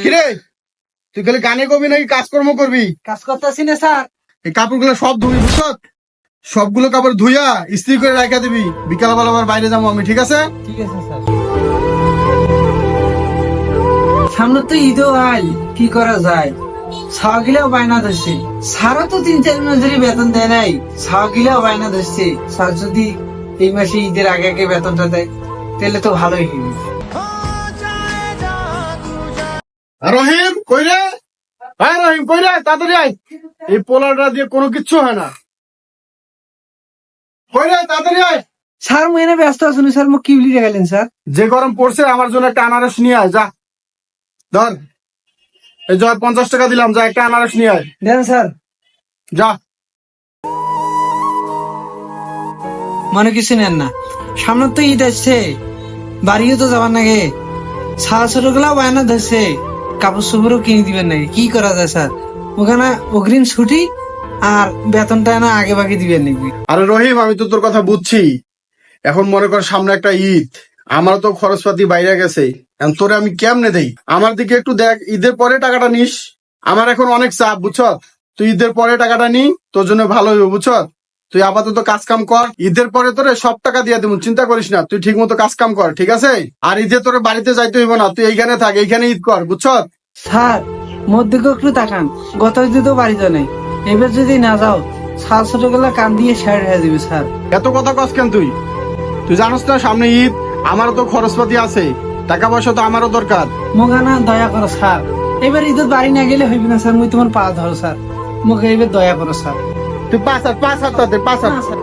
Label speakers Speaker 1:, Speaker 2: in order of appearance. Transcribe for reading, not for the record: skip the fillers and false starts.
Speaker 1: কিরে তুই খালি গানে কবি নাকি কাজকর্ম করবি?
Speaker 2: কাজ করতেছি না স্যার।
Speaker 1: এই কাপড়গুলো সব ধুবি বুঝছ? সবগুলো কাপড় ধুইয়া ইস্ত্রি করে রাখা দিবি, বিকাল বেলা আবার বাইরে যাবো আমি, ঠিক আছে?
Speaker 2: ঠিক আছে স্যার। সামনে তো ঈদও আইল, কি করা যায়? ছাগিলেও বায়না ধরছে, স্যারও তো 3-4 মাস ধরে বেতন দেয় নাই, ছাগিলেও বায়না ধরছে। স্যার যদি এই মাসে ঈদের আগে আগে বেতনটা দেয় তাহলে তো ভালোই হবে।
Speaker 1: রহিম কই রে? হ্যাঁ রহিম কই রে? তাড়াতাড়ি আয়, এই পোলারটা দিয়ে কোনো কিচ্ছু হয় না। কই রে? তাড়াতাড়ি আয়।
Speaker 2: স্যার মনে ব্যস্ত আছেন স্যার, মুখ কি বলি গেলেন স্যার?
Speaker 1: যে গরম পড়ছে আমার জন্য একটা আনারস নিয়ে আয়, যা ধর। এই জয় 50 টাকা দিলাম, যা একটা আনারস নিয়ে আয়,
Speaker 2: দেন স্যার।
Speaker 1: যা।
Speaker 2: মনে কিছু নেন না, সামনে তো ঈদ আসছে, বাড়িও তো যাবার নাকি। ছাড়া ছোট গুলাও বায়না ধরছে, কাপড় চোপড়ও কিনে দিবেন নাকি, কি করা যায় স্যার? ওখানে অগ্রিম ছুটি আর বেতনটা না আগে বাকি দিবেন নাকি?
Speaker 1: আরে রহিম আমি তো তোর কথা বুঝছি, এখন মনে কর সামনে একটা ঈদ, আমার তো খরচপাতি বাইরে গেছে, এখন তোরে আমি কেমনে দেই? আমার দিকে একটু দেখ, ঈদের পরে টাকাটা নিস। আমার এখন অনেক চাপ বুঝছ, তুই ঈদের পরে টাকাটা নি, তোর জন্য ভালো হইব বুঝছ। তুই আপাতত কাজ কাম কর, ঈদের পরে তোরে সব টাকা দিয়ে দেবো, চিন্তা করিস না। তুই ঠিক মতো কাজ কাম কর, ঠিক আছে? আর ঈদে তোরে বাড়িতে যাইতে হইব না, তুই এইখানে থাক, এইখানে ঈদ কর বুঝছ।
Speaker 2: স্যার মধ্যে একটু তাকান, গত ঈদে তো বাড়িতে নেই, এবার যদি না যাও ছাড়া ছোট গুলা কান দিয়ে শেয়ার হয়ে যাবে স্যার।
Speaker 1: এত কথা কস কেন তুই? তুই জানোস না সামনে ঈদ, আমারও তো খরচপাতি আছে, টাকা পয়সা তো আমারও দরকার।
Speaker 2: মোগানা দয়া করো স্যার, এবার ঈদের বাড়ি না গেলে হইবে না স্যার, মুই তোমার পা ধরো স্যার, মুখে এবার দয়া করো স্যার।
Speaker 1: তুই পাঁচ হাত
Speaker 2: না, স্যার।